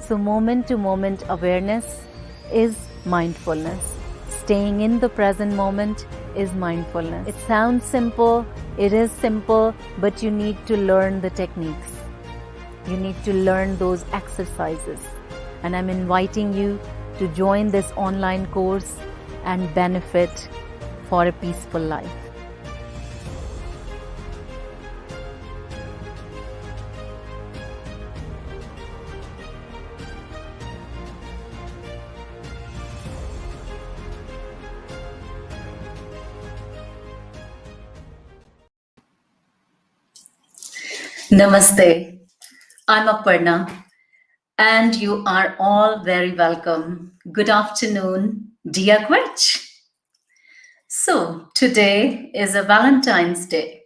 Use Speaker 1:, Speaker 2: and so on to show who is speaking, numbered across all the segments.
Speaker 1: So moment-to-moment awareness is mindfulness. Staying in the present moment is mindfulness. It sounds simple, it is simple, but you need to learn the techniques. You need to learn those exercises. And I'm inviting you to join this online course and benefit for a peaceful life. Namaste. I'm Aparna, and you are all very welcome. Good afternoon, 𝙃𝙗𝙖𝙧𝙯. So, today is a Valentine's Day,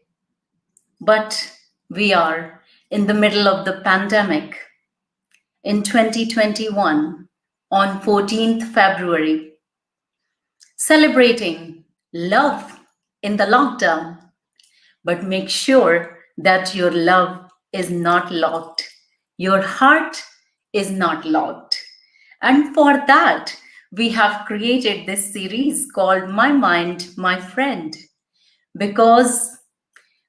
Speaker 1: but we are in the middle of the pandemic. In 2021, on 14th February, celebrating love in the lockdown, but make sure that your love is not locked. Your heart is not locked. And for that, we have created this series called My Mind, My Friend, because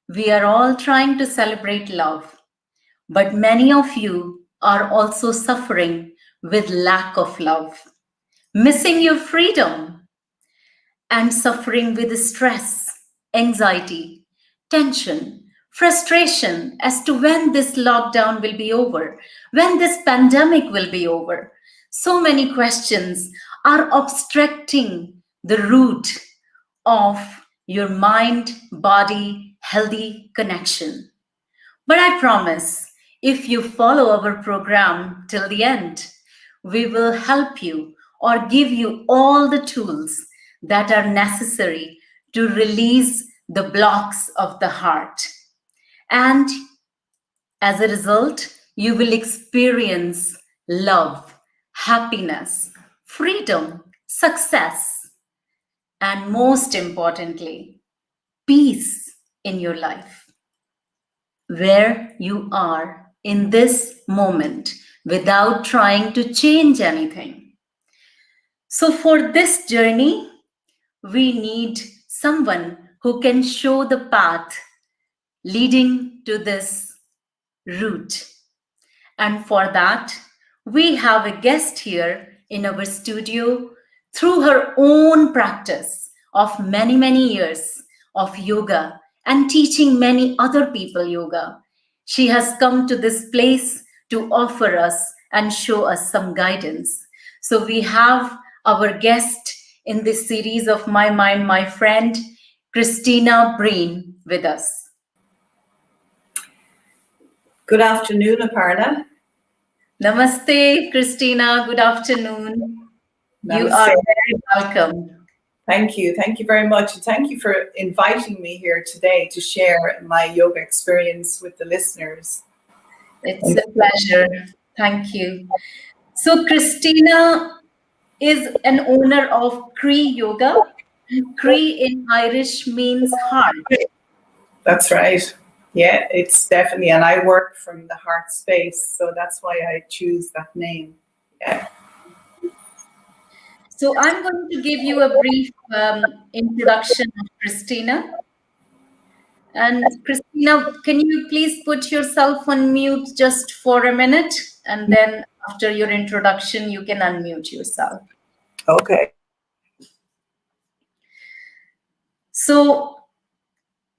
Speaker 1: we are all trying to celebrate love, but many of you are also suffering with lack of love, missing your freedom, and suffering with stress, anxiety, tension, frustration as to when this lockdown will be over, when this pandemic will be over. So many questions are obstructing the root of your mind-body healthy connection. But I promise, if you follow our program till the end, we will help you or give you all the tools that are necessary to release the blocks of the heart. And as a result, you will experience love, happiness, freedom, success, and most importantly, peace in your life, where you are in this moment without trying to change anything. So for this journey, we need someone who can show the path leading to this route. And for that, we have a guest here in our studio through her own practice of many, many years of yoga and teaching many other people yoga. She has come to this place to offer us and show us some guidance. So we have our guest in this series of My Mind, My Friend, Christina Breen, with us.
Speaker 2: Good afternoon, Aparna.
Speaker 1: Namaste, Christina. Good afternoon.
Speaker 2: Namaste.
Speaker 1: You are very welcome.
Speaker 2: Thank you. Thank you very much. And thank you for inviting me here today to share my yoga experience with the listeners.
Speaker 1: It's a pleasure. Thank you. So Christina is an owner of 𝙀𝙤 Yoga. 𝙀𝙤 in Irish means heart.
Speaker 2: That's right. Yeah, it's definitely, and I work from the heart space, so that's why I choose that name. Yeah.
Speaker 1: So I'm going to give you a brief introduction of Christina. And Christina, can you please put yourself on mute just for a minute? And then after your introduction, you can unmute yourself.
Speaker 2: Okay.
Speaker 1: So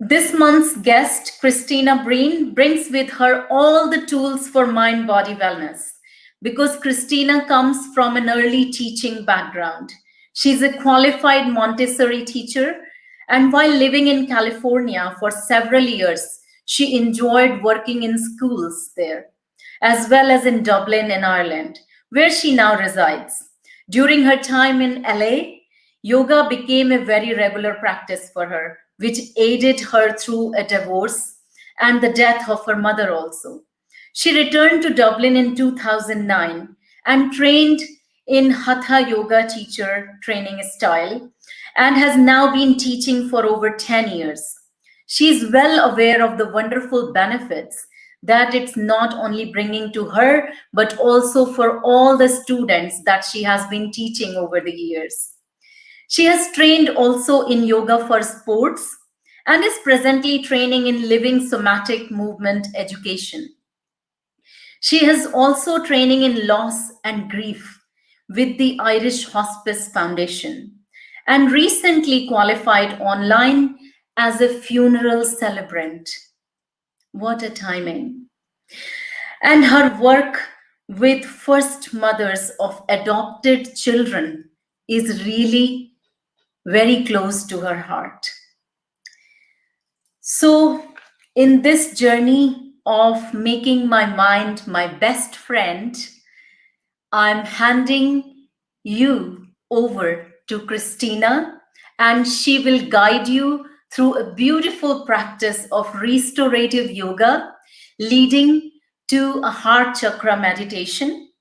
Speaker 1: this month's guest, Christina Breen, brings with her all the tools for mind-body wellness, because Christina comes from an early teaching background. She's a qualified Montessori teacher, and while living in California for several years, she enjoyed working in schools there, as well as in Dublin in Ireland, where she now resides. During her time in LA, yoga became a very regular practice for her, which aided her through a divorce and the death of her mother also. She returned to Dublin in 2009 and trained in Hatha Yoga teacher training style and has now been teaching for over 10 years. She is well aware of the wonderful benefits that it's not only bringing to her, but also for all the students that she has been teaching over the years. She has trained also in yoga for sports and is presently training in living somatic movement education. She has also training in loss and grief with the Irish Hospice Foundation and recently qualified online as a funeral celebrant. What a timing. And her work with first mothers of adopted children is really very close to her heart. So, in this journey of making my mind my best friend, I'm handing you over to Christina, and she will guide you through a beautiful practice of restorative yoga, leading to a heart chakra meditation.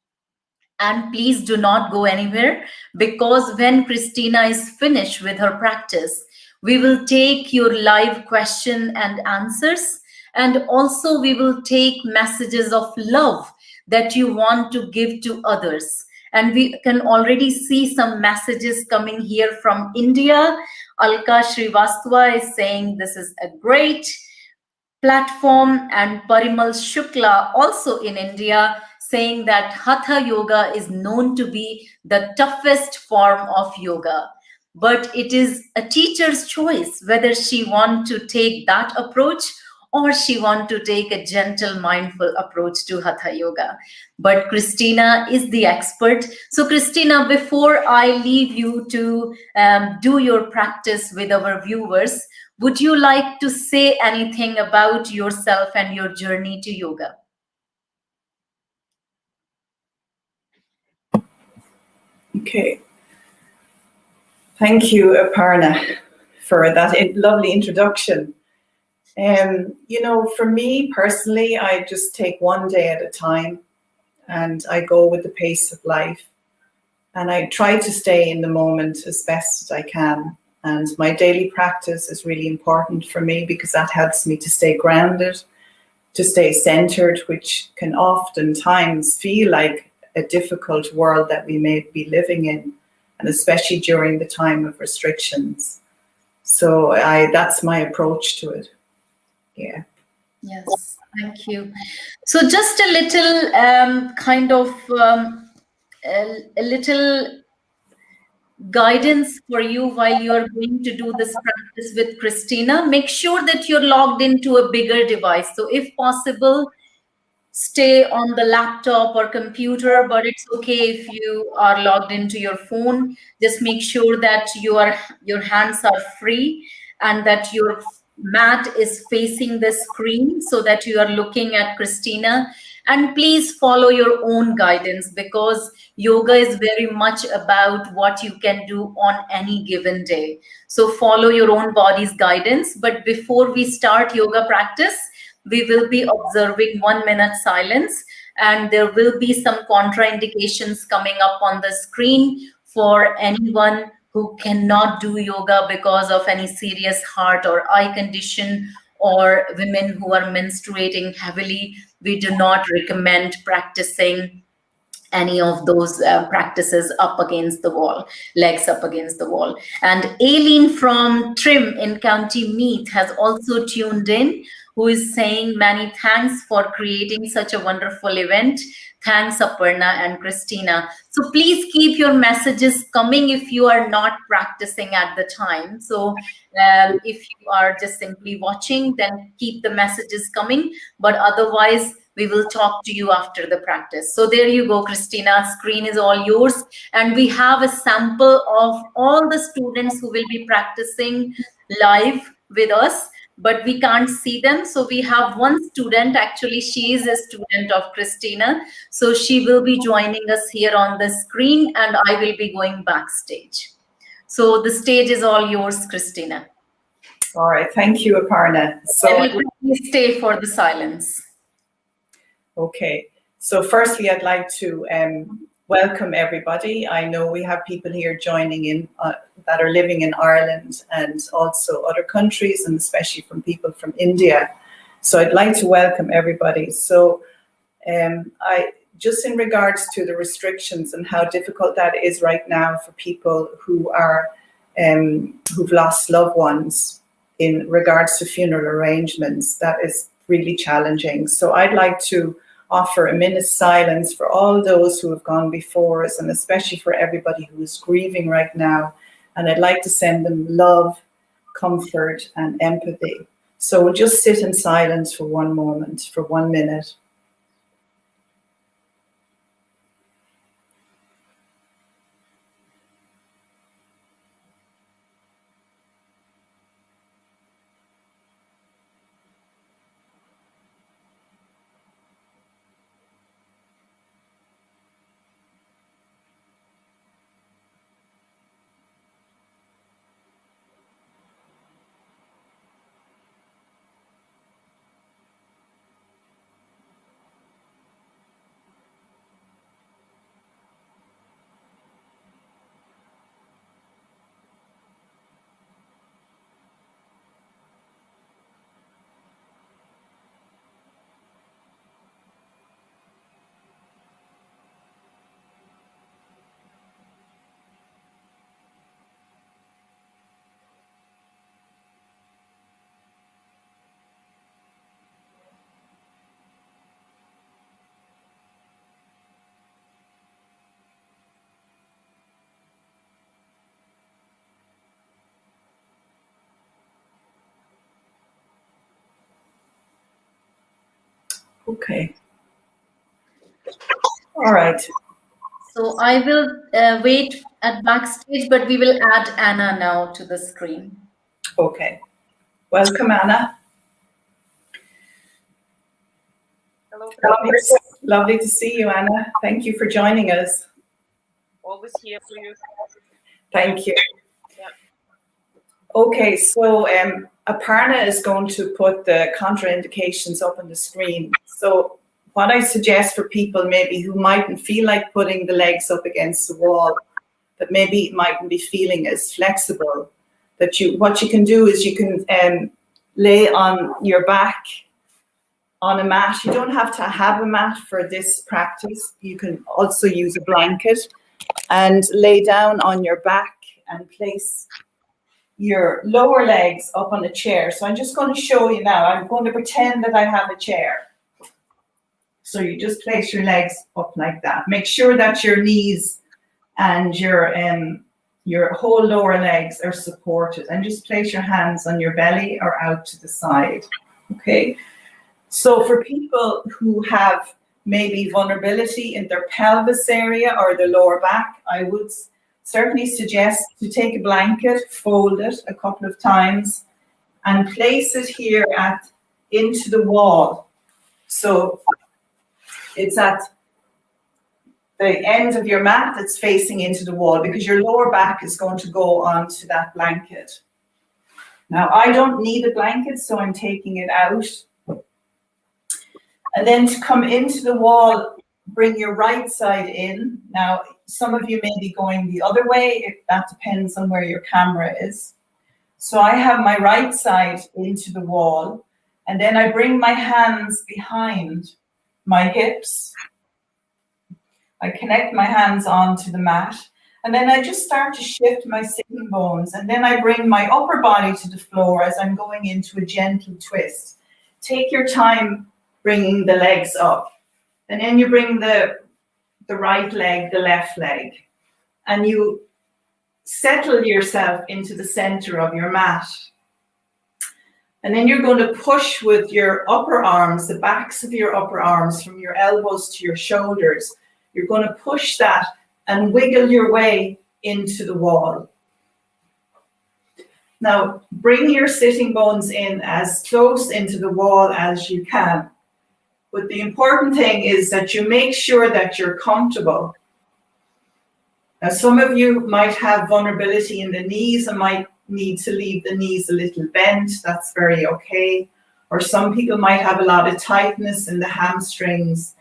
Speaker 1: And please do not go anywhere, because when Christina is finished with her practice, we will take your live question and answers. And also we will take messages of love that you want to give to others. And we can already see some messages coming here from India. 𝙈𝙄𝙉𝙈 is saying this is a great platform, and Parimal Shukla, also in India, saying that Hatha Yoga is known to be the toughest form of yoga. But it is a teacher's choice whether she wants to take that approach or she wants to take a gentle, mindful approach to Hatha Yoga. But Christina is the expert. So Christina, before I leave you to do your practice with our viewers, would you like to say anything about yourself and your journey to yoga?
Speaker 2: Okay. Thank you, Aparna, for that lovely introduction. You know, for me personally, I just take one day at a time and I go with the pace of life. And I try to stay in the moment as best as I can. And my daily practice is really important for me because that helps me to stay grounded, to stay centered, which can oftentimes feel like a difficult world that we may be living in, and especially during the time of restrictions. So that's my approach to it. Yeah.
Speaker 1: Yes, thank you. So just a little a little guidance for you while you're going to do this practice with Christina. Make sure that you're logged into a bigger device. So if possible, stay on the laptop or computer, but it's okay if you are logged into your phone. Just make sure that your hands are free and that your mat is facing the screen so that you are looking at Christina. And please follow your own guidance, because yoga is very much about what you can do on any given day. So follow your own body's guidance. But before we start yoga practice, we will be observing 1 minute silence, and there will be some contraindications coming up on the screen for anyone who cannot do yoga because of any serious heart or eye condition, or women who are menstruating heavily. We do not recommend practicing any of those practices up against the wall, legs up against the wall. And Aileen from Trim in County Meath has also tuned in, who is saying many thanks for creating such a wonderful event. Thanks, Aparna and Christina. So please keep your messages coming if you are not practicing at the time. So if you are just simply watching, then keep the messages coming. But otherwise, we will talk to you after the practice. So there you go, Christina. Screen is all yours. And we have a sample of all the students who will be practicing live with us, but we can't see them. So we have one student, actually she is a student of Christina. So she will be joining us here on the screen, and I will be going backstage. So the stage is all yours, Christina.
Speaker 2: All right, thank you, Aparna. So
Speaker 1: I will quickly stay for the silence.
Speaker 2: Okay, so firstly, I'd like to welcome everybody. I know we have people here joining in that are living in Ireland and also other countries, and especially from people from India. So I'd like to welcome everybody. So I just in regards to the restrictions and how difficult that is right now for people who are who've lost loved ones in regards to funeral arrangements, that is really challenging. So I'd like to offer a minute's silence for all those who have gone before us, and especially for everybody who is grieving right now. And I'd like to send them love, comfort, and empathy. So we'll just sit in silence for one moment, for 1 minute. Okay. All right.
Speaker 1: So I will wait at backstage, but we will add Anna now to the screen.
Speaker 2: Okay. Welcome, Anna.
Speaker 3: Hello.
Speaker 2: Lovely to see you, Anna. Thank you for joining us.
Speaker 3: Always here for you.
Speaker 2: Thank you.
Speaker 3: Yeah.
Speaker 2: Okay, so Aparna is going to put the contraindications up on the screen. So what I suggest for people maybe who mightn't feel like putting the legs up against the wall, that maybe mightn't be feeling as flexible, that what you can do is you can lay on your back on a mat. You don't have to have a mat for this practice. You can also use a blanket and lay down on your back and place your lower legs up on a chair. So I'm just going to show you now. I'm going to pretend that I have a chair. So you just place your legs up like that. Make sure that your knees and your whole lower legs are supported, and just place your hands on your belly or out to the side. Okay. So for people who have maybe vulnerability in their pelvis area or the lower back, I would certainly suggest to take a blanket, fold it a couple of times, and place it here into the wall. So it's at the end of your mat that's facing into the wall, because your lower back is going to go onto that blanket. Now, I don't need a blanket, so I'm taking it out. And then to come into the wall, bring your right side in. Now, some of you may be going the other way. That depends on where your camera is. So I have my right side into the wall, and then I bring my hands behind my hips. I connect my hands onto the mat, and then I just start to shift my sitting bones, and then I bring my upper body to the floor as I'm going into a gentle twist. Take your time bringing the legs up, and then you bring the right leg, the left leg, and you settle yourself into the center of your mat. And then you're going to push with your upper arms, the backs of your upper arms, from your elbows to your shoulders. You're going to push that and wiggle your way into the wall. Now, bring your sitting bones in as close into the wall as you can. But the important thing is that you make sure that you're comfortable. Now, some of you might have vulnerability in the knees and might need to leave the knees a little bent. That's very okay. Or some people might have a lot of tightness in the hamstrings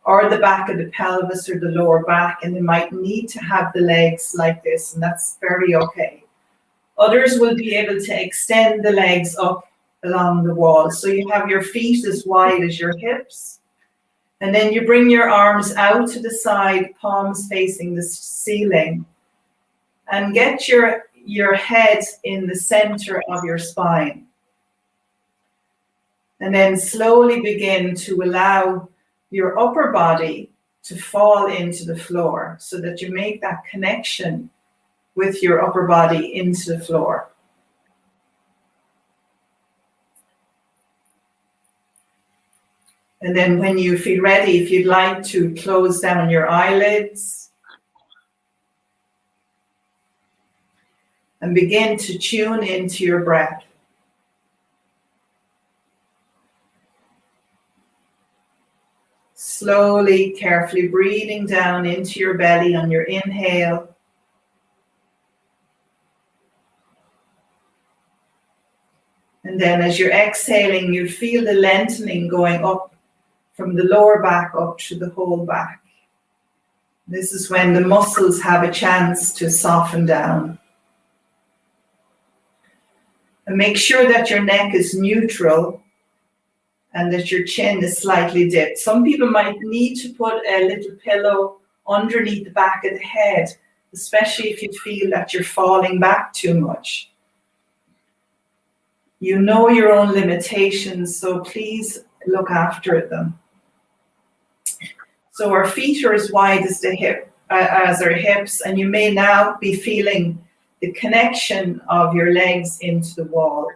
Speaker 2: or the back of the pelvis or the lower back, and they might need to have the legs like this, and that's very okay. Others will be able to extend the legs up along the wall. So you have your feet as wide as your hips. And then you bring your arms out to the side, palms facing the ceiling. And get your head in the center of your spine. And then slowly begin to allow your upper body to fall into the floor so that you make that connection with your upper body into the floor. And then when you feel ready, if you'd like to close down your eyelids and begin to tune into your breath. Slowly, carefully breathing down into your belly on your inhale. And then as you're exhaling, you feel the lengthening going up from the lower back up to the whole back. This is when the muscles have a chance to soften down. And make sure that your neck is neutral and that your chin is slightly dipped. Some people might need to put a little pillow underneath the back of the head, especially if you feel that you're falling back too much. You know your own limitations, so please look after them. So our feet are as wide as our hips, and you may now be feeling the connection of your legs into the wall.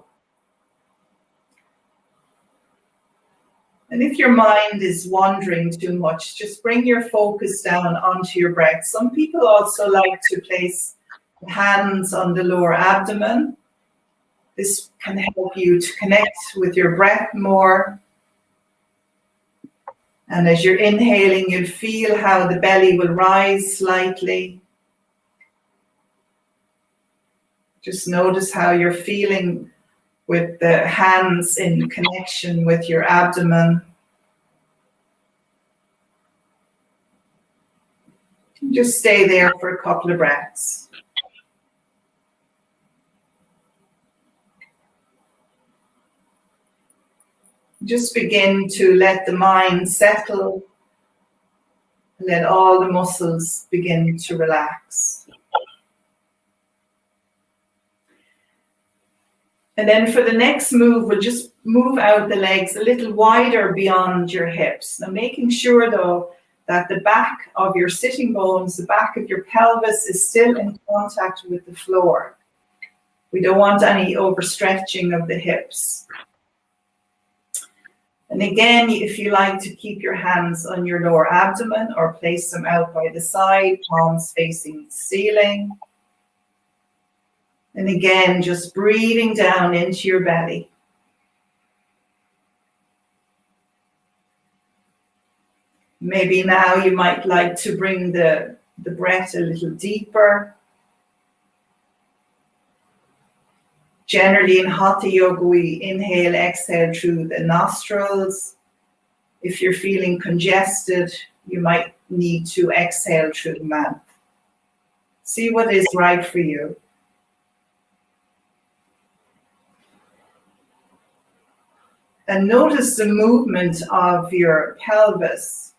Speaker 2: And if your mind is wandering too much, just bring your focus down onto your breath. Some people also like to place hands on the lower abdomen. This can help you to connect with your breath more. And as you're inhaling, you'll feel how the belly will rise slightly. Just notice how you're feeling with the hands in connection with your abdomen. Just stay there for a couple of breaths. Just begin to let the mind settle. Let all the muscles begin to relax. And then for the next move, we'll just move out the legs a little wider beyond your hips. Now making sure though that the back of your sitting bones, the back of your pelvis is still in contact with the floor. We don't want any overstretching of the hips. And again, if you like to keep your hands on your lower abdomen or place them out by the side, palms facing the ceiling. And again, just breathing down into your belly. Maybe now you might like to bring the breath a little deeper. Generally in Hatha Yoga, we inhale, exhale through the nostrils. If you're feeling congested, you might need to exhale through the mouth. See what is right for you. And notice the movement of your pelvis.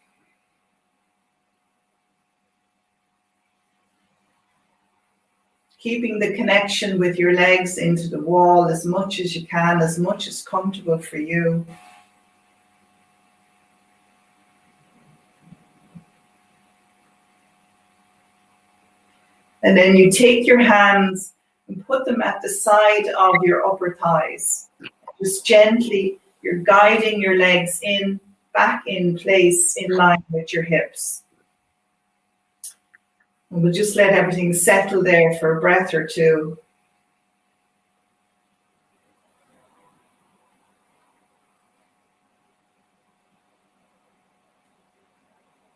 Speaker 2: Keeping the connection with your legs into the wall as much as you can, as much as comfortable for you. And then you take your hands and put them at the side of your upper thighs. Just gently, you're guiding your legs back in place in line with your hips. And we'll just let everything settle there for a breath or two.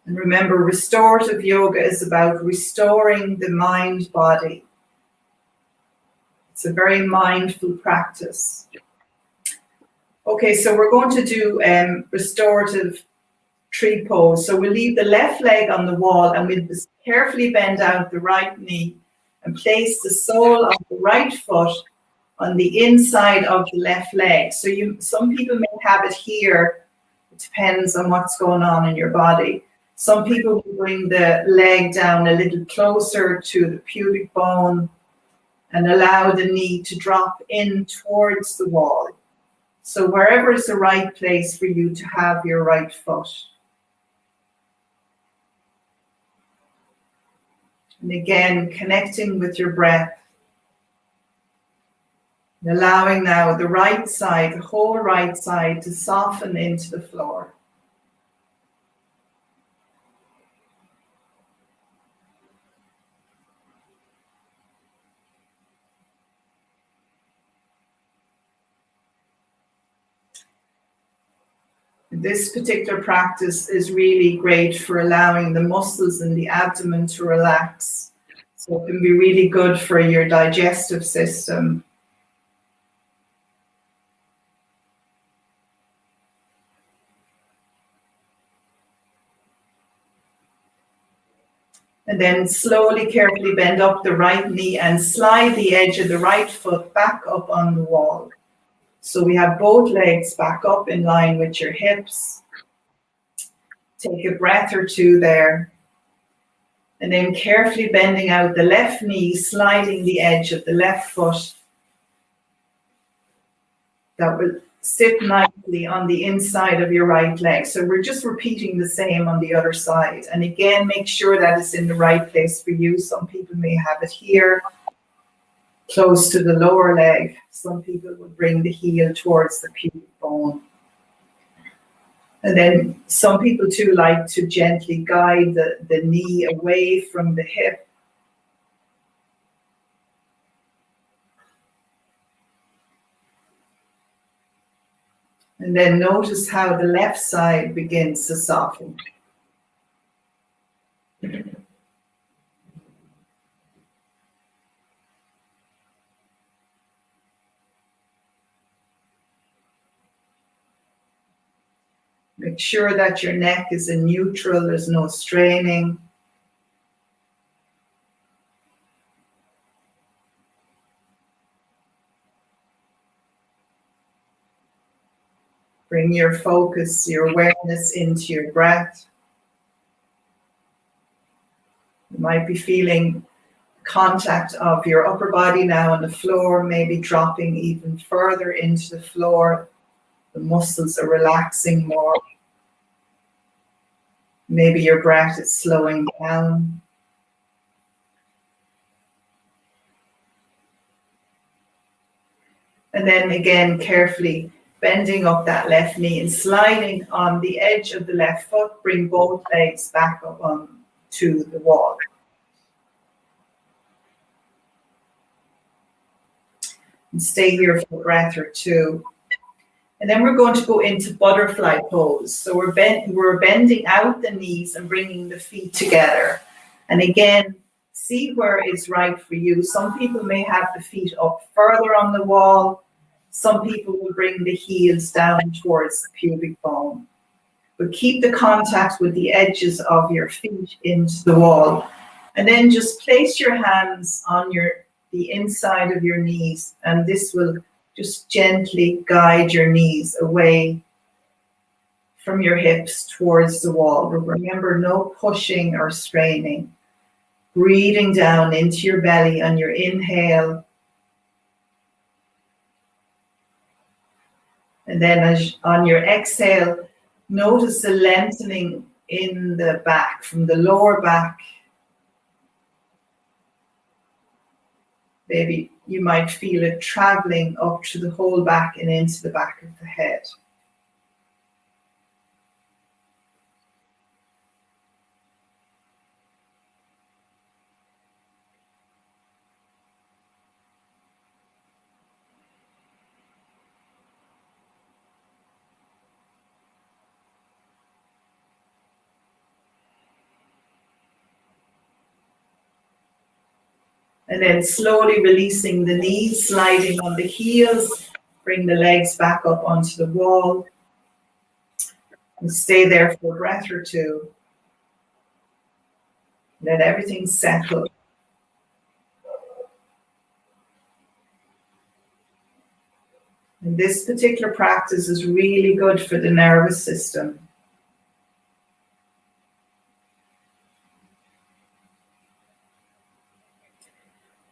Speaker 2: And remember, restorative yoga is about restoring the mind-body. It's a very mindful practice. Okay, so we're going to do restorative tree pose. So we'll leave the left leg on the wall and we'll just carefully bend out the right knee and place the sole of the right foot on the inside of the left leg. So some people may have it here. It depends on what's going on in your body. Some people will bring the leg down a little closer to the pubic bone and allow the knee to drop in towards the wall. So wherever is the right place for you to have your right foot. And again, connecting with your breath. And allowing now the right side, the whole right side, to soften into the floor. This particular practice is really great for allowing the muscles in the abdomen to relax. So it can be really good for your digestive system. And then slowly, carefully bend up the right knee and slide the edge of the right foot back up on the wall. So we have both legs back up in line with your hips. Take a breath or two there. And then carefully bending out the left knee, sliding the edge of the left foot. That will sit nicely on the inside of your right leg. So we're just repeating the same on the other side. And again, make sure that it's in the right place for you. Some people may have it here, close to the lower leg. Some people will bring the heel towards the pubic bone. And then some people too like to gently guide the knee away from the hip. And then notice how the left side begins to soften. Make sure that your neck is in neutral, there's no straining. Bring your focus, your awareness into your breath. You might be feeling contact of your upper body now on the floor, maybe dropping even further into the floor. The muscles are relaxing more. Maybe your breath is slowing down. And then again, carefully bending up that left knee and sliding on the edge of the left foot, bring both legs back up onto the wall. And stay here for a breath or two. And then we're going to go into butterfly pose. So we're bending out the knees and bringing the feet together. And again, see where it's right for you. Some people may have the feet up further on the wall. Some people will bring the heels down towards the pubic bone. But keep the contact with the edges of your feet into the wall. And then just place your hands on the inside of your knees. And this will just gently guide your knees away from your hips towards the wall. But remember, no pushing or straining. Breathing down into your belly on your inhale. And then on your exhale, notice the lengthening in the back, from the lower back. Maybe you might feel it traveling up to the whole back and into the back of the head. And then slowly releasing the knees, sliding on the heels, bring the legs back up onto the wall. And stay there for a breath or two. Let everything settle. And this particular practice is really good for the nervous system.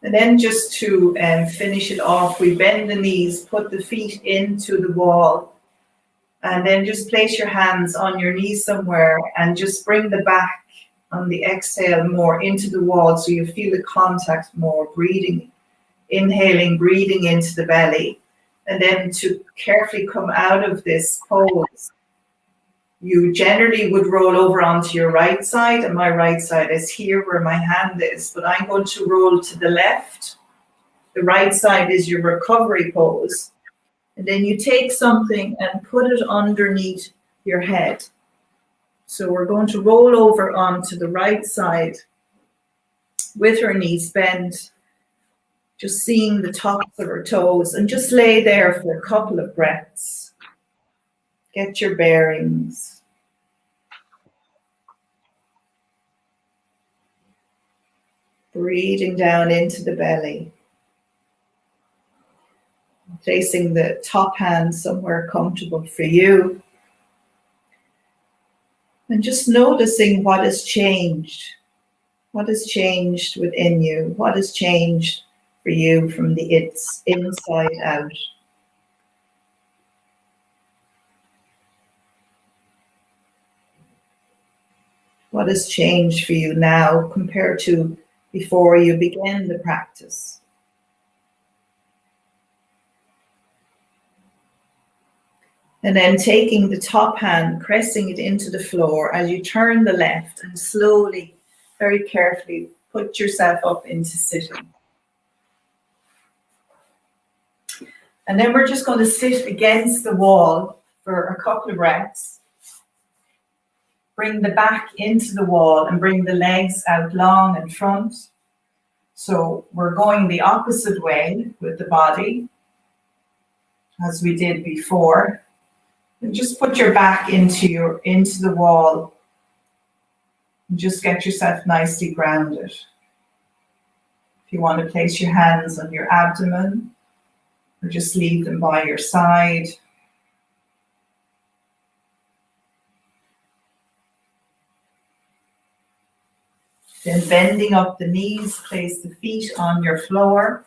Speaker 2: And then just to finish it off, we bend the knees, put the feet into the wall, and then just place your hands on your knees somewhere and just bring the back on the exhale more into the wall so you feel the contact more, breathing, inhaling, breathing into the belly. And then to carefully come out of this pose, you generally would roll over onto your right side, and my right side is here where my hand is, but I'm going to roll to the left. The right side is your recovery pose. And then you take something and put it underneath your head. So we're going to roll over onto the right side with our knees bent, just seeing the tops of our toes, and just lay there for a couple of breaths. Get your bearings. Breathing down into the belly. Placing the top hand somewhere comfortable for you. And just noticing what has changed. What has changed within you? What has changed for you from the inside out? What has changed for you now compared to before you began the practice? And then taking the top hand, pressing it into the floor as you turn the left, and slowly, very carefully, put yourself up into sitting. And then we're just going to sit against the wall for a couple of breaths. Bring the back into the wall and bring the legs out long in front. So we're going the opposite way with the body, as we did before. And just put your back into the wall. And just get yourself nicely grounded. If you want to place your hands on your abdomen, or just leave them by your side. Then bending up the knees, place the feet on your floor.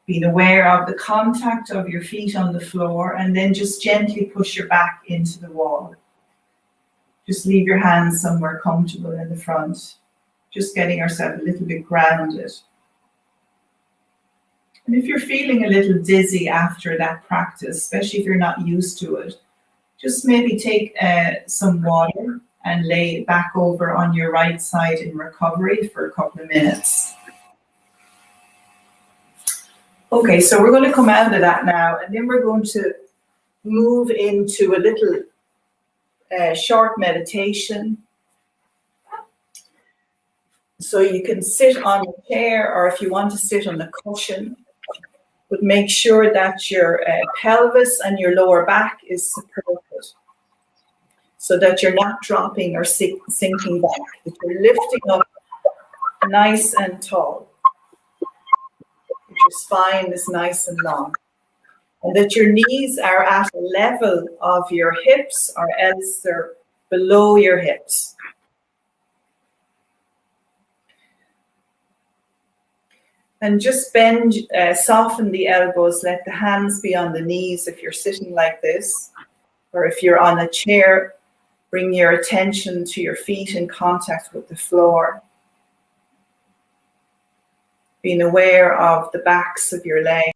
Speaker 2: Being aware of the contact of your feet on the floor, and then just gently push your back into the wall. Just leave your hands somewhere comfortable in the front. Just getting ourselves a little bit grounded. And if you're feeling a little dizzy after that practice, especially if you're not used to it, just maybe take some water and lay it back over on your right side in recovery for a couple of minutes. Okay, so we're going to come out of that now, and then we're going to move into a little short meditation. So you can sit on a chair, or if you want to sit on a cushion, but make sure that your pelvis and your lower back is supported, so that you're not dropping or sinking back, that you're lifting up nice and tall, that your spine is nice and long, and that your knees are at a level of your hips, or else they're below your hips. And just bend, soften the elbows, let the hands be on the knees if you're sitting like this, or if you're on a chair, bring your attention to your feet in contact with the floor. Being aware of the backs of your legs.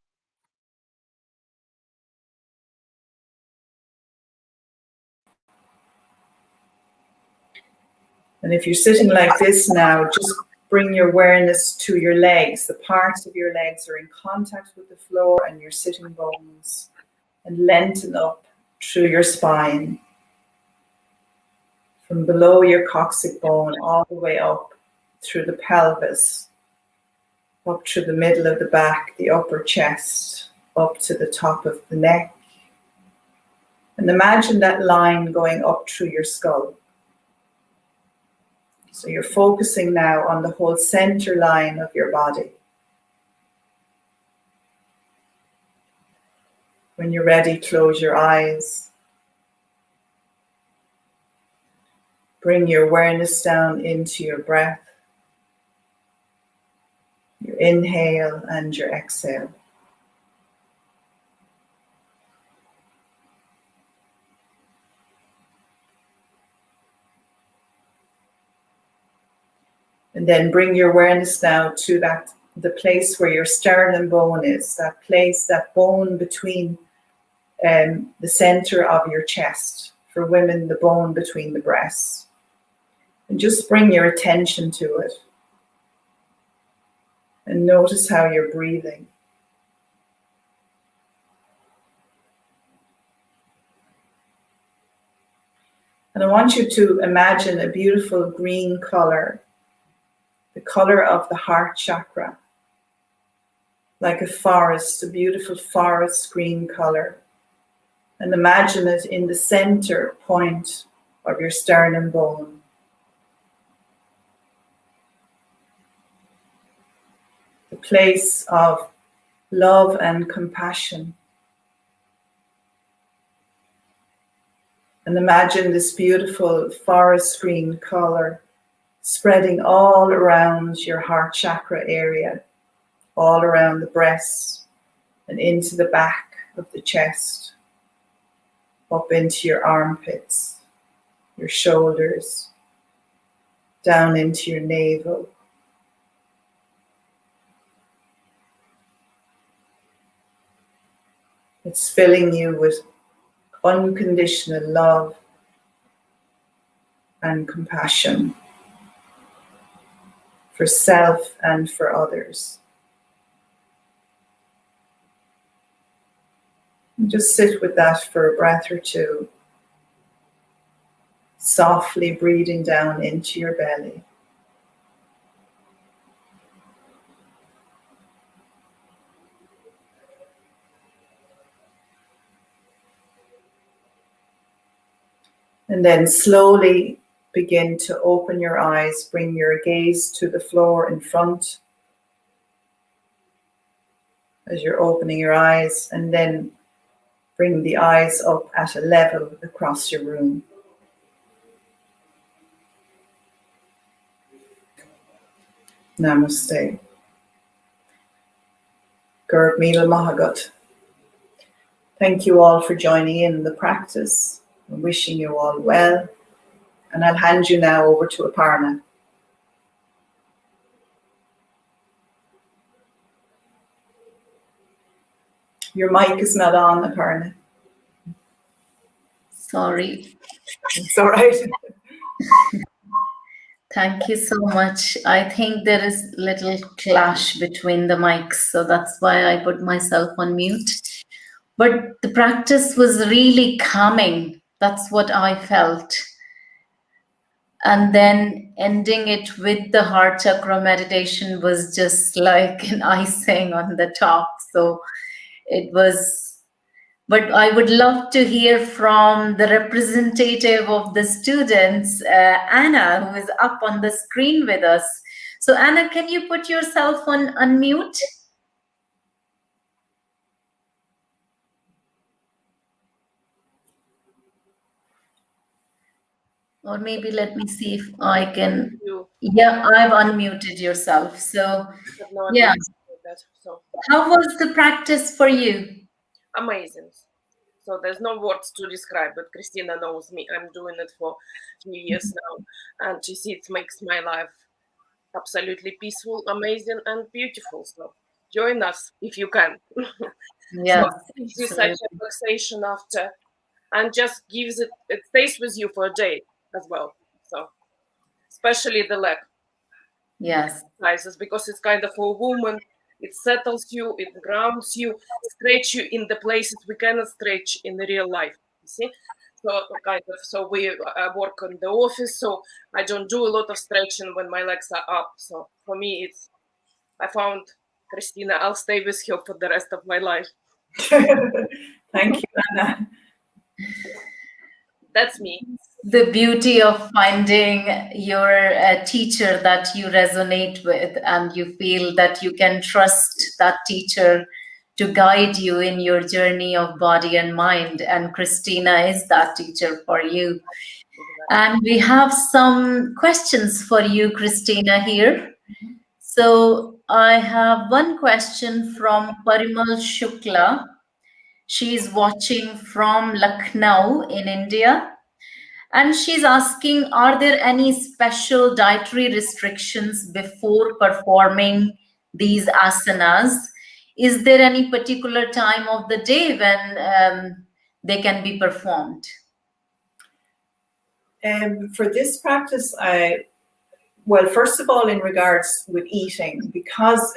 Speaker 2: And if you're sitting like this now, just bring your awareness to your legs. The parts of your legs are in contact with the floor and your sitting bones, and lengthen up through your spine. From below your coccyx bone all the way up through the pelvis, up through the middle of the back, the upper chest, up to the top of the neck. And imagine that line going up through your skull. So you're focusing now on the whole center line of your body. When you're ready, close your eyes. Bring your awareness down into your breath, your inhale and your exhale. And then bring your awareness now to the place where your sternum bone is, that place, that bone between the center of your chest. For women, the bone between the breasts. And just bring your attention to it. And notice how you're breathing. And I want you to imagine a beautiful green color, the color of the heart chakra, like a forest, a beautiful forest green color. And imagine it in the center point of your sternum bone. The place of love and compassion. And imagine this beautiful forest green color spreading all around your heart chakra area, all around the breasts and into the back of the chest, up into your armpits, your shoulders, down into your navel. It's filling you with unconditional love and compassion for self and for others. And just sit with that for a breath or two, softly breathing down into your belly. And then slowly begin to open your eyes, bring your gaze to the floor in front as you're opening your eyes, and then bring the eyes up at a level across your room. Namaste. 𝙀𝙤𝙤𝙬𝙗𝙬. Thank you all for joining in the practice. I'm wishing you all well. And I'll hand you now over to Aparna. Your mic is not on, Aparna.
Speaker 1: Sorry.
Speaker 2: It's all right.
Speaker 1: Thank you so much. I think there is little clash between the mics, so that's why I put myself on mute. But the practice was really calming. That's what I felt. And then ending it with the heart chakra meditation was just like an icing on the top. So it was, but I would love to hear from the representative of the students, Anna, who is up on the screen with us. So Anna, can you put yourself on unmute? Or maybe let me see if I can. Yeah, I've unmuted yourself. So yeah. How was the practice for you?
Speaker 3: Amazing. So there's no words to describe it. Christina knows me. I'm doing it for a few years now. And she sees it makes my life absolutely peaceful, amazing, and beautiful. So join us if you can.
Speaker 1: Yeah.
Speaker 3: So it gives you such a relaxation after, and just gives it stays with you for a day as well. So especially the leg.
Speaker 1: Yes.
Speaker 3: Exercises, because it's kind of for a woman. It settles you, it grounds you, stretch you in the places we cannot stretch in the real life. You see, so kind of. So we work in the office, so I don't do a lot of stretching when my legs are up. So for me, it's I found Christina. I'll stay with her for the rest of my life.
Speaker 2: Thank you, Anna.
Speaker 3: That's me.
Speaker 1: The beauty of finding your teacher that you resonate with and you feel that you can trust that teacher to guide you in your journey of body and mind. And Christina is that teacher for you. And we have some questions for you, Christina, here. So I have one question from Parimal Shukla. She is watching from Lucknow in India. And she's asking, are there any special dietary restrictions before performing these asanas? Is there any particular time of the day when they can be performed?
Speaker 2: For this practice, well, first of all, in regards with eating, because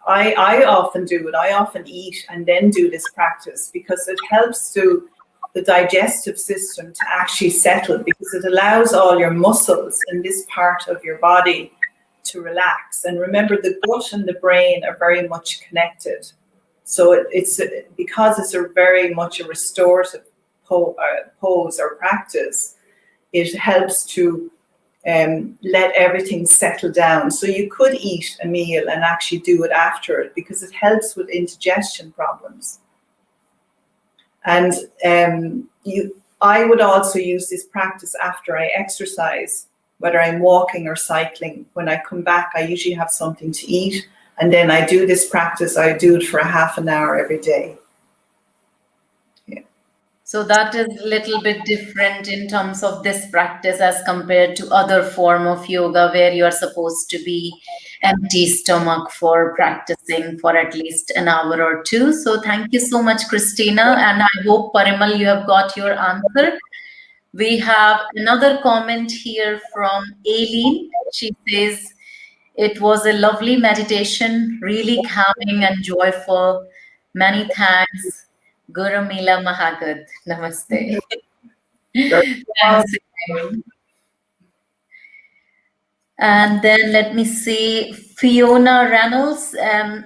Speaker 2: I often do it, I often eat and then do this practice because it helps the digestive system to actually settle, because it allows all your muscles in this part of your body to relax. And remember, the gut and the brain are very much connected. So it's because it's a very much a restorative pose or practice, it helps to let everything settle down. So you could eat a meal and actually do it after it, because it helps with indigestion problems. And I would also use this practice after I exercise, whether I'm walking or cycling. When I come back, I usually have something to eat, and then I do this practice. I do it for a half an hour every day.
Speaker 1: So that is a little bit different in terms of this practice as compared to other form of yoga where you are supposed to be empty stomach for practicing for at least an hour or two. So thank you so much, Christina. And I hope, Parimal, you have got your answer. We have another comment here from Aileen. She says, it was a lovely meditation, really calming and joyful. Many thanks. Guru Mila Mahagad. Namaste. Thanks. And then let me see, Fiona Reynolds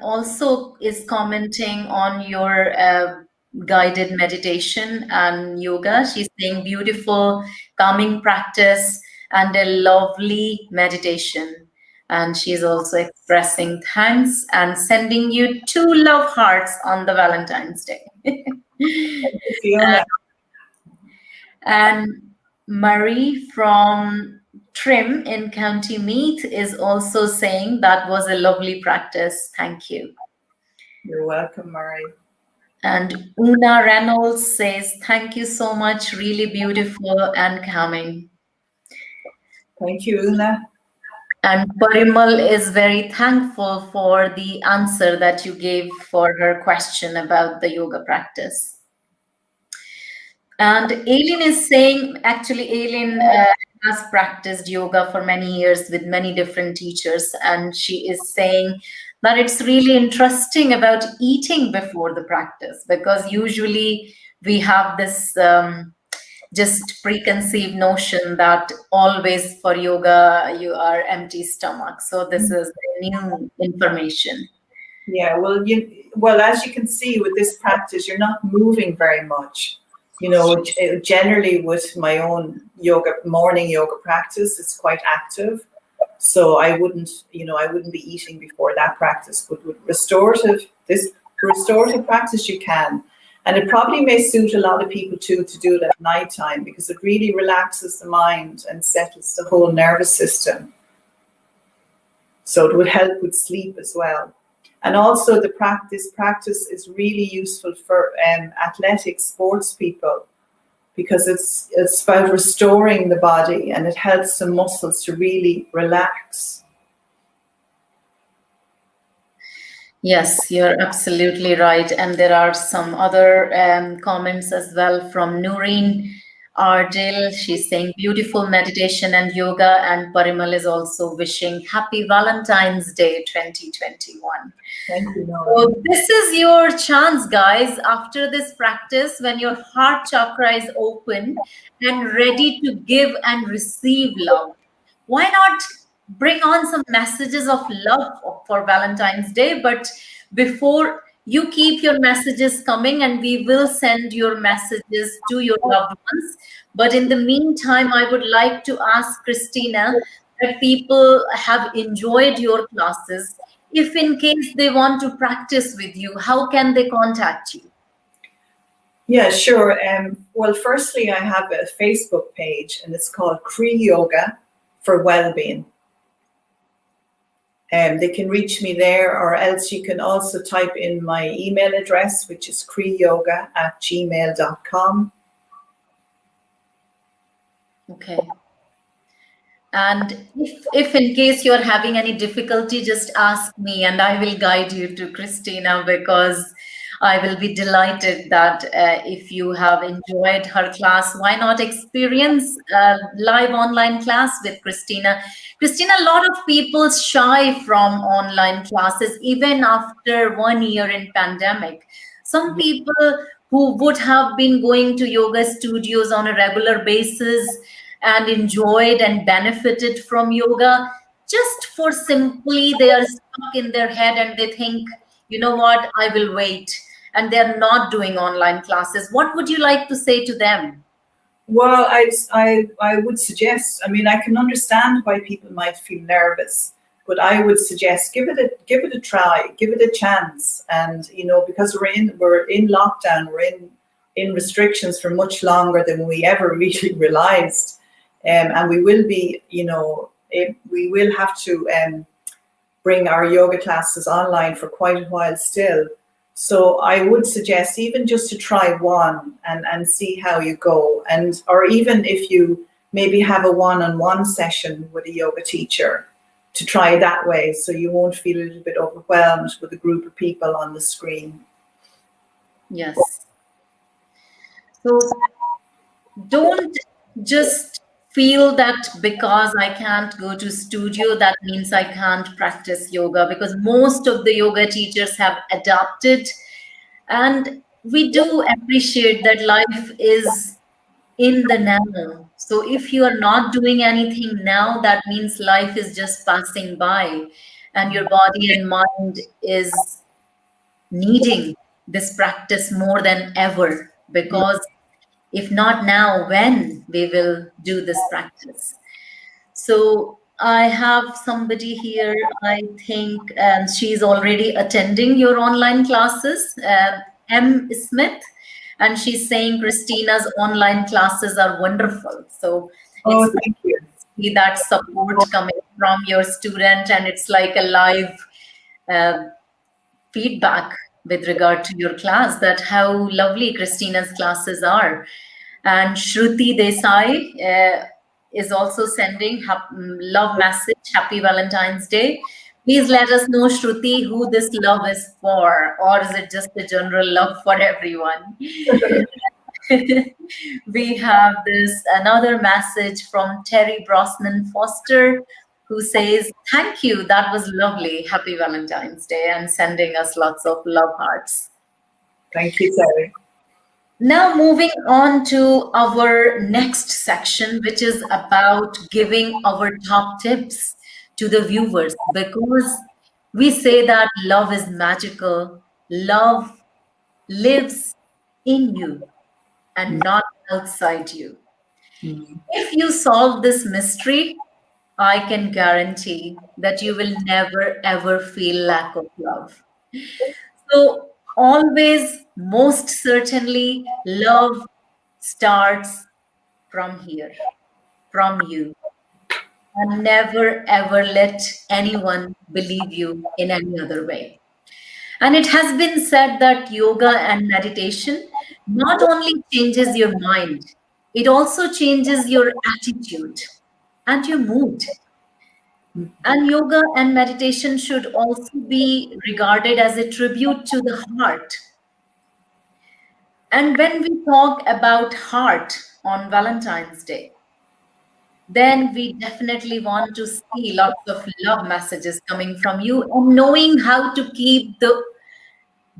Speaker 1: also is commenting on your guided meditation and yoga. She's saying beautiful, calming practice and a lovely meditation. And she's also expressing thanks and sending you 2 love hearts on the Valentine's Day. And Marie from Trim in County Meath is also saying that was a lovely practice. Thank you.
Speaker 2: You're welcome, Marie.
Speaker 1: And Una Reynolds says, thank you so much. Really beautiful and calming.
Speaker 2: Thank you, Una.
Speaker 1: And Parimal is very thankful for the answer that you gave for her question about the yoga practice. And Aileen is saying, actually, Aileen has practiced yoga for many years with many different teachers. And she is saying that it's really interesting about eating before the practice, because usually we have this just preconceived notion that always for yoga you are empty stomach. So this is new information.
Speaker 2: Yeah, well, as you can see with this practice, you're not moving very much. You know, generally with my own morning yoga practice, it's quite active. So I wouldn't be eating before that practice. But with restorative practice, you can. And it probably may suit a lot of people too to do it at nighttime, because it really relaxes the mind and settles the whole nervous system. So it would help with sleep as well. And also this practice is really useful for athletic sports people, because it's about restoring the body and it helps the muscles to really relax.
Speaker 1: Yes, you're absolutely right. And there are some other comments as well from Noreen Ardil. She's saying beautiful meditation and yoga, and Parimal is also wishing happy Valentine's Day 2021.
Speaker 2: Thank you, Nora.
Speaker 1: So this is your chance, guys. After this practice, when your heart chakra is open and ready to give and receive love, why not bring on some messages of love for Valentine's Day? But before, you keep your messages coming and we will send your messages to your loved ones. But in the meantime, I would like to ask Christina that people have enjoyed your classes. if in case they want to practice with you, how can they contact you?
Speaker 2: Yeah, sure. Well, firstly, I have a Facebook page, and it's called 𝙀𝙤𝙤𝙖𝙧𝙯 Yoga for Well-being. They can reach me there, or else you can also type in my email address, which is 𝙀𝙤𝙤𝙀@gmail.com.
Speaker 1: Okay. And if in case you're having any difficulty, just ask me and I will guide you to Christina, because I will be delighted that if you have enjoyed her class, why not experience a live online class with Christina? Christina, a lot of people shy from online classes, even after 1 year in pandemic. Some people who would have been going to yoga studios on a regular basis and enjoyed and benefited from yoga, just for simply they are stuck in their head and they think, you know what, I will wait, and they're not doing online classes. What would you like to say to them?
Speaker 2: Well, I would suggest, I mean, I can understand why people might feel nervous, but I would suggest give it a try, give it a chance. And, you know, because we're in lockdown, we're in restrictions for much longer than we ever really realized. And we will be, you know, we will have to bring our yoga classes online for quite a while still. So I would suggest even just to try one and see how you go. And, or even if you maybe have a one-on-one session with a yoga teacher, to try that way, so you won't feel a little bit overwhelmed with a group of people on the screen.
Speaker 1: Yes. So don't just feel that because I can't go to studio, that means I can't practice yoga, because most of the yoga teachers have adapted. And we do appreciate that life is in the now. So if you are not doing anything now, that means life is just passing by and your body and mind is needing this practice more than ever, because if not now, when we will do this practice? So I have somebody here, I think, and she's already attending your online classes, M. Smith, and she's saying Christina's online classes are wonderful. So
Speaker 2: Oh,
Speaker 1: it's
Speaker 2: thank you.
Speaker 1: see that support coming from your student, and it's like a live uh, feedback with regard to your class, that how lovely Christina's classes are. And Shruti Desai is also sending love message, happy Valentine's Day. Please let us know, Shruti, who this love is for, or is it just a general love for everyone? We have this another message from Terry Brosnan Foster, who says, thank you, that was lovely, happy Valentine's Day, and sending us lots of love hearts.
Speaker 2: Thank you, Terry.
Speaker 1: Now moving on to our next section, which is about giving our top tips to the viewers, because we say that love is magical, love lives in you and not outside you. If you solve this mystery, I can guarantee that you will never ever feel lack of love. So always, most certainly, love starts from here, from you. And never ever let anyone believe you in any other way. And it has been said that yoga and meditation not only changes your mind, it also changes your attitude and your mood. And yoga and meditation should also be regarded as a tribute to the heart. And when we talk about heart on Valentine's Day, then we definitely want to see lots of love messages coming from you, and knowing how to keep the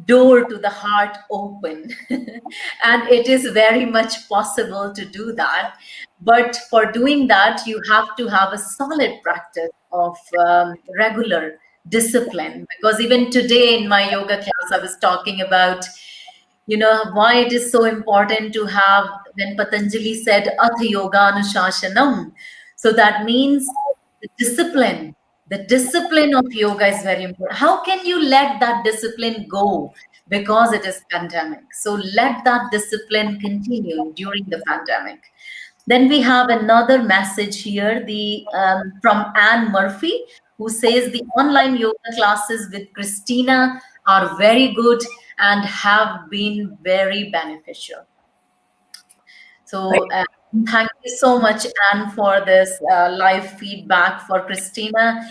Speaker 1: door to the heart open. And it is very much possible to do that. But for doing that, you have to have a solid practice of regular discipline. Because even today in my yoga class, I was talking about, you know, why it is so important to have, when Patanjali said, Ath Yoga Anushashanam. So that means the discipline, The discipline of yoga is very important. How can you let that discipline go because it is pandemic? So let that discipline continue during the pandemic. Then we have another message here, the from Anne Murphy, who says the online yoga classes with Christina are very good and have been very beneficial. So thank you so much, Anne, for this live feedback for Christina.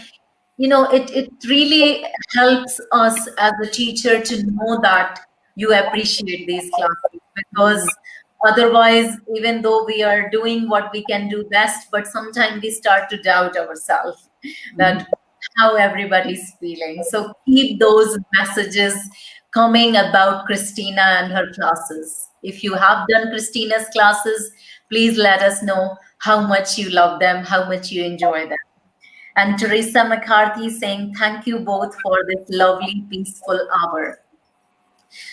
Speaker 1: You know, it really helps us as a teacher to know that you appreciate these classes, because otherwise, even though we are doing what we can do best, but sometimes we start to doubt ourselves that how everybody's feeling. So keep those messages coming about Christina and her classes. If you have done Christina's classes, please let us know how much you love them, how much you enjoy them. And Teresa McCarthy saying, thank you both for this lovely, peaceful hour.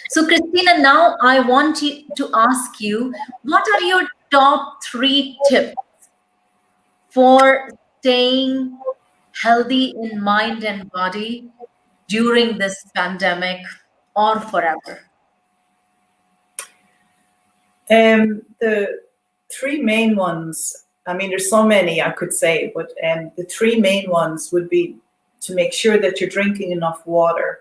Speaker 1: So, Christina, now I want to ask you, what are your top 3 tips for staying healthy in mind and body during this pandemic or forever?
Speaker 2: The 3 main ones, I mean, there's so many I could say, but the 3 main ones would be to make sure that you're drinking enough water,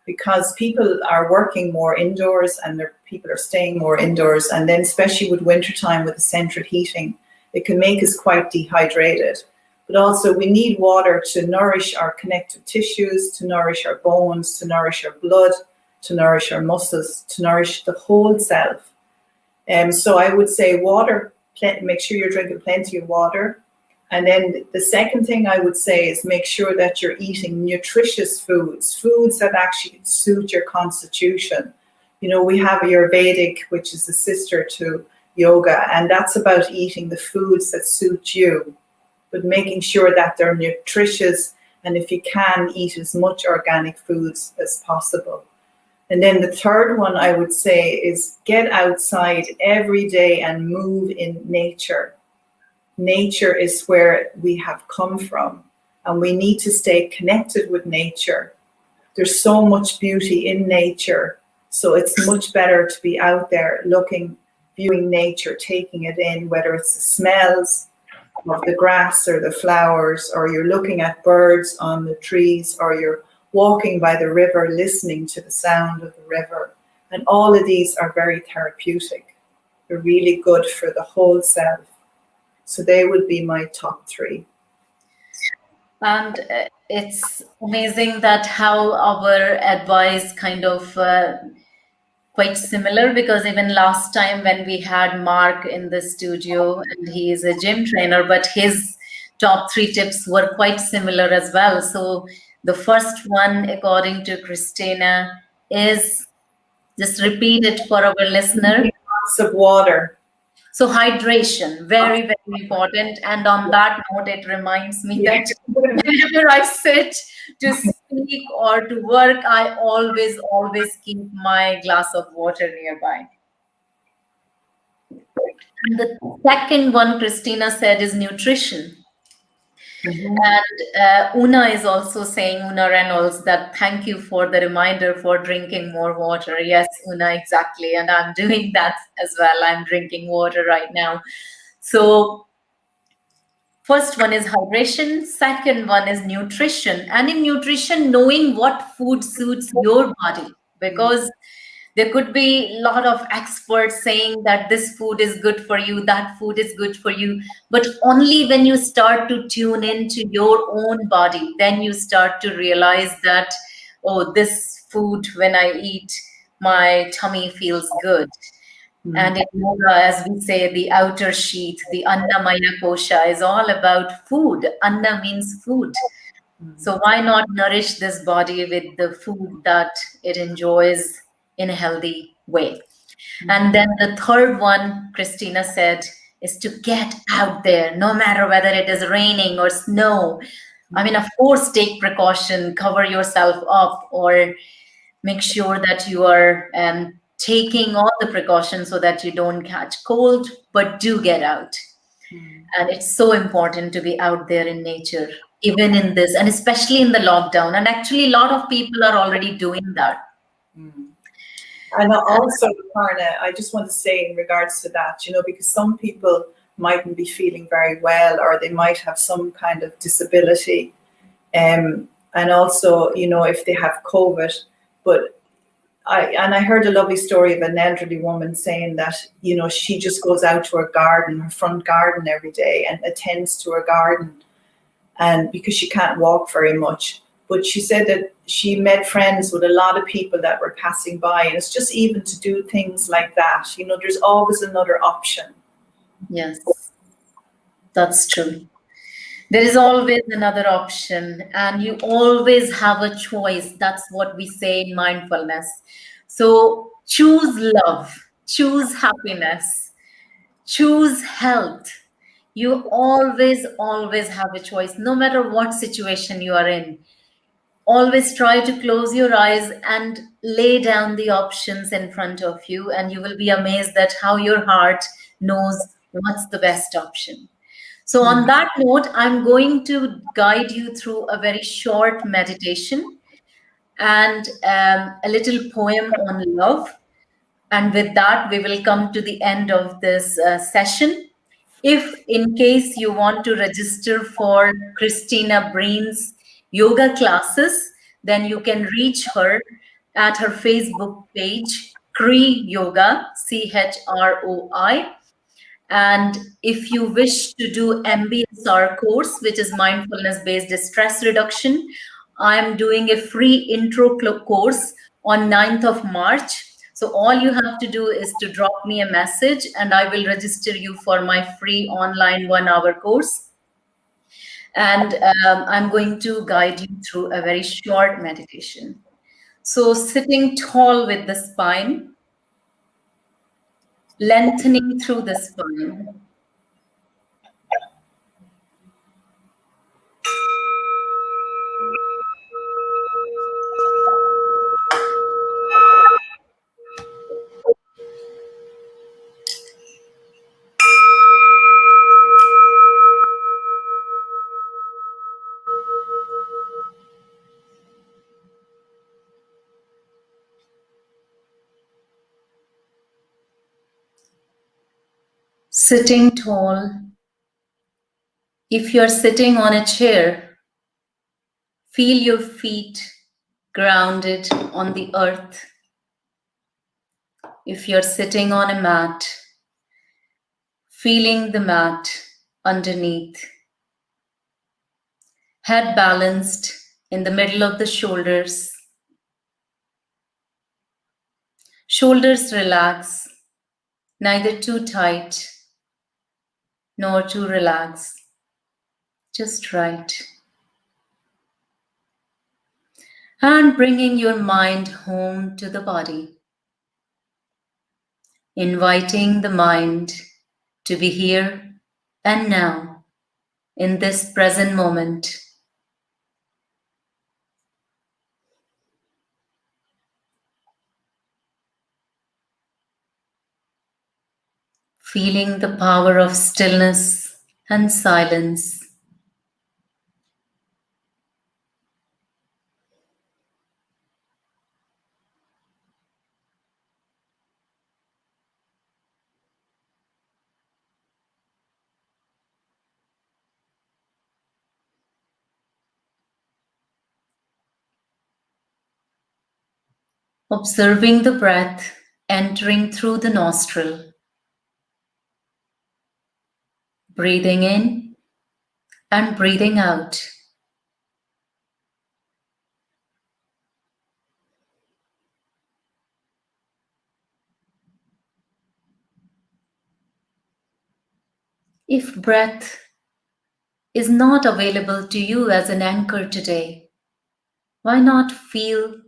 Speaker 2: because people are working more indoors and people are staying more indoors. And then especially with wintertime with the central heating, it can make us quite dehydrated. But also we need water to nourish our connective tissues, to nourish our bones, to nourish our blood, to nourish our muscles, to nourish the whole self. So I would say water, make sure you're drinking plenty of water. And then the second thing I would say is make sure that you're eating nutritious foods, foods that actually suit your constitution. You know, we have Ayurvedic, which is the sister to yoga, and that's about eating the foods that suit you, but making sure that they're nutritious, and if you can, eat as much organic foods as possible. And then the third one I would say is get outside every day and move in nature. Nature is where we have come from, and we need to stay connected with nature. There's so much beauty in nature, so it's much better to be out there looking, viewing nature, taking it in, whether it's the smells of the grass or the flowers, or you're looking at birds on the trees, or you're walking by the river, listening to the sound of the river. And all of these are very therapeutic. They're really good for the whole self. So they would be my top 3.
Speaker 1: And it's amazing that how our advice kind of quite similar, because even last time when we had Mark in the studio, and he is a gym trainer, but his top 3 tips were quite similar as well. So the first one, according to Christina, is, just repeat it for our listener.
Speaker 2: Lots of water.
Speaker 1: So hydration, very, very important. And on that note, it reminds me that whenever I sit to speak or to work, I always keep my glass of water nearby. And the second one Christina said is nutrition. And Una is also saying, Una Reynolds, that thank you for the reminder for drinking more water. Yes, Una, exactly. And I'm doing that as well. I'm drinking water right now. So first one is hydration. Second one is nutrition. And in nutrition, knowing what food suits your body, because there could be a lot of experts saying that this food is good for you, that food is good for you. But only when you start to tune into your own body, then you start to realize that, oh, this food, when I eat, my tummy feels good. And in yoga, as we say, the outer sheath, the Annamaya Kosha, is all about food. Anna means food. So why not nourish this body with the food that it enjoys in a healthy way? And then the third one, Christina said, is to get out there, no matter whether it is raining or snow. I mean, of course, take precaution, cover yourself up, or make sure that you are taking all the precautions so that you don't catch cold, but do get out. And it's so important to be out there in nature even in this, and especially in the lockdown. And actually, a lot of people are already doing that.
Speaker 2: Mm. And also, Parna, I just want to say in regards to that, because some people mightn't be feeling very well, or they might have some kind of disability. And also, if they have COVID, but I heard a lovely story of an elderly woman saying that, she just goes out to her garden, her front garden every day, and attends to her garden, and because she can't walk very much. But she said that she made friends with a lot of people that were passing by, and it's just even to do things like that. There's always another option.
Speaker 1: Yes, that's true. There is always another option, and you always have a choice. That's what we say in mindfulness. So choose love, choose happiness, choose health. You always, always have a choice, no matter what situation you are in. Always try to close your eyes and lay down the options in front of you, and you will be amazed at how your heart knows what's the best option. So, on that note, I'm going to guide you through a very short meditation and a little poem on love. And with that, we will come to the end of this session. If, in case you want to register for Christina Breen's yoga classes, then you can reach her at her Facebook page, Cree Yoga, CHROI. And if you wish to do MBSR course, which is mindfulness-based stress reduction, I'm doing a free intro course on 9th of March. So all you have to do is to drop me a message and I will register you for my free online 1-hour course. And I'm going to guide you through a very short meditation. So sitting tall with the spine, lengthening through the spine. Sitting tall. If you're sitting on a chair, feel your feet grounded on the earth. If you're sitting on a mat, feeling the mat underneath. Head balanced in the middle of the shoulders. Shoulders relax, neither too tight nor too relaxed, just right. And bringing your mind home to the body. Inviting the mind to be here and now in this present moment. Feeling the power of stillness and silence. Observing the breath entering through the nostril. Breathing in and breathing out. If breath is not available to you as an anchor today, why not feel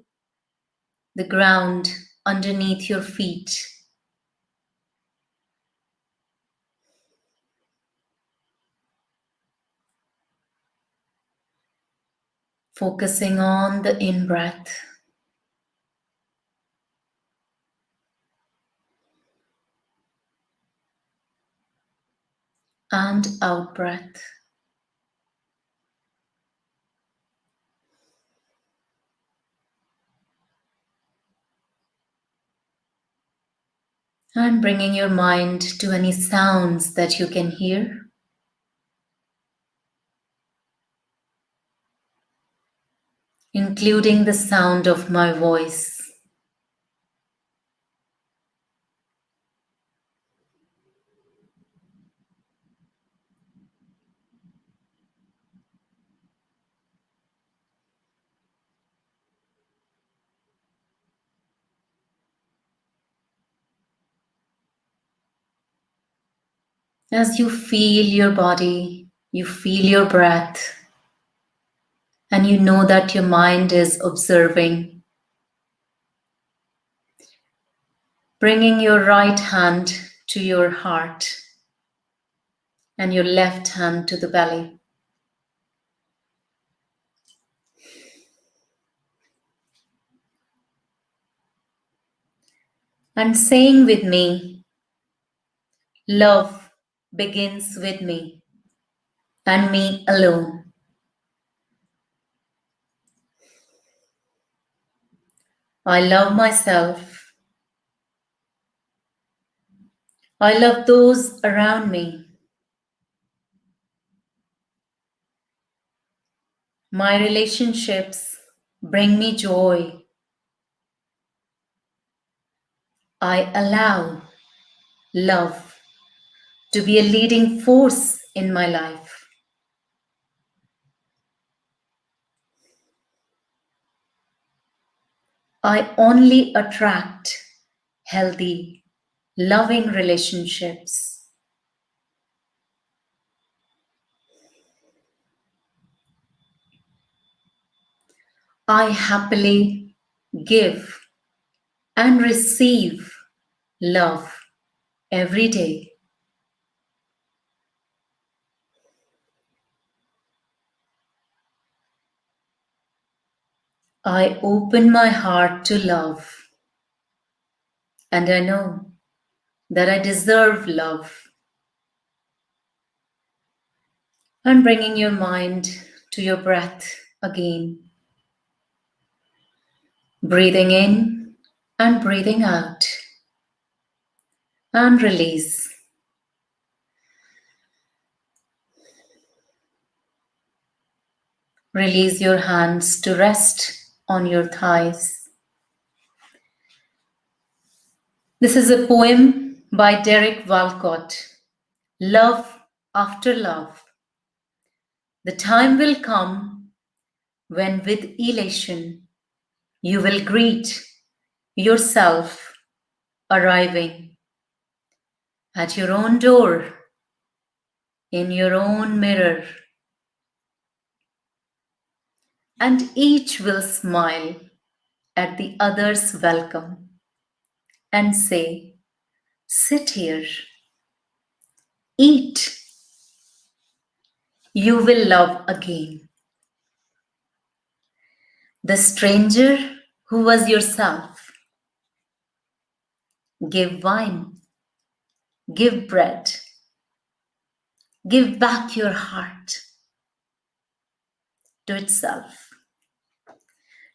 Speaker 1: the ground underneath your feet? Focusing on the in-breath and out-breath. And bringing your mind to any sounds that you can hear. Including the sound of my voice. As you feel your body, you feel your breath, and you know that your mind is observing. Bringing your right hand to your heart and your left hand to the belly. And saying with me, love begins with me and me alone. I love myself. I love those around me. My relationships bring me joy. I allow love to be a leading force in my life. I only attract healthy, loving relationships. I happily give and receive love every day. I open my heart to love, and I know that I deserve love. And bringing your mind to your breath again. Breathing in and breathing out. And release. Release your hands to rest on your thighs. This is a poem by 𝙃𝙗𝙖𝙧𝙯, Love After Love. The time will come when with elation you will greet yourself arriving at your own door, in your own mirror, and each will smile at the other's welcome and say, sit here, eat. You will love again. The stranger who was yourself. Give wine, give bread, give back your heart to itself,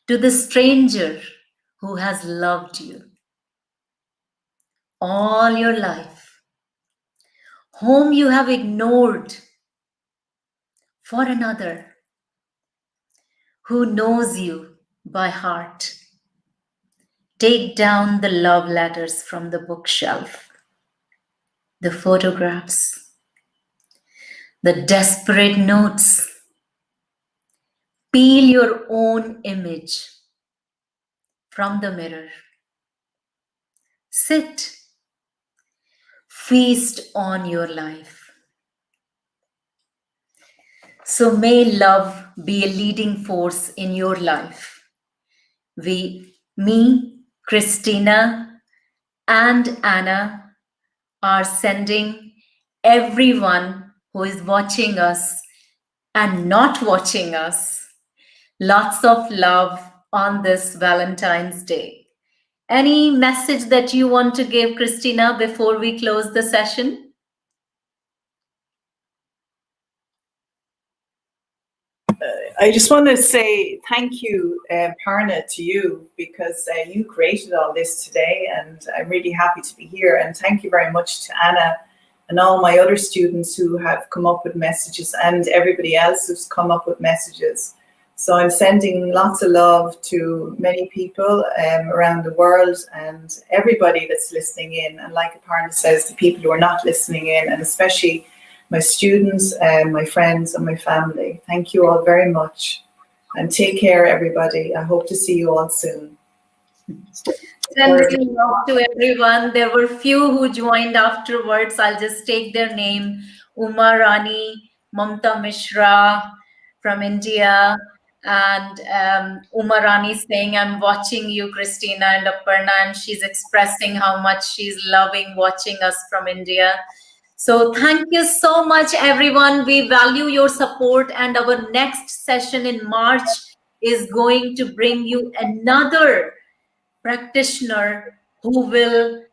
Speaker 1: to the stranger who has loved you all your life, whom you have ignored for another, who knows you by heart. Take down the love letters from the bookshelf, the photographs, the desperate notes. Peel your own image from the mirror. Sit, feast on your life. So may love be a leading force in your life. Me, Christina, and Anna are sending everyone who is watching us and not watching us lots of love on this Valentine's Day. Any message that you want to give, Christina, before we close the session?
Speaker 2: I just want to say thank you, Parna, to you, because you created all this today, and I'm really happy to be here. And thank you very much to Anna and all my other students who have come up with messages, and everybody else who's come up with messages. So I'm sending lots of love to many people around the world, and everybody that's listening in. And like Aparna says, the people who are not listening in, and especially my students, my friends and my family. Thank you all very much, and take care, everybody. I hope to see you all soon.
Speaker 1: Sending love to everyone. There were few who joined afterwards. I'll just take their name. Uma Rani, Mamta Mishra from India, and Uma Rani saying, I'm watching you, Christina and Aparna, and she's expressing how much she's loving watching us from India. So thank you so much, everyone. We value your support, and our next session in March is going to bring you another practitioner who will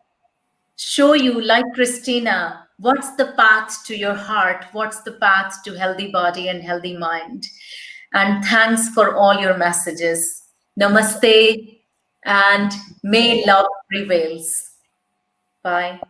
Speaker 1: show you, like Christina, what's the path to your heart, what's the path to healthy body and healthy mind. And thanks for all your messages. Namaste, and may love prevails. Bye.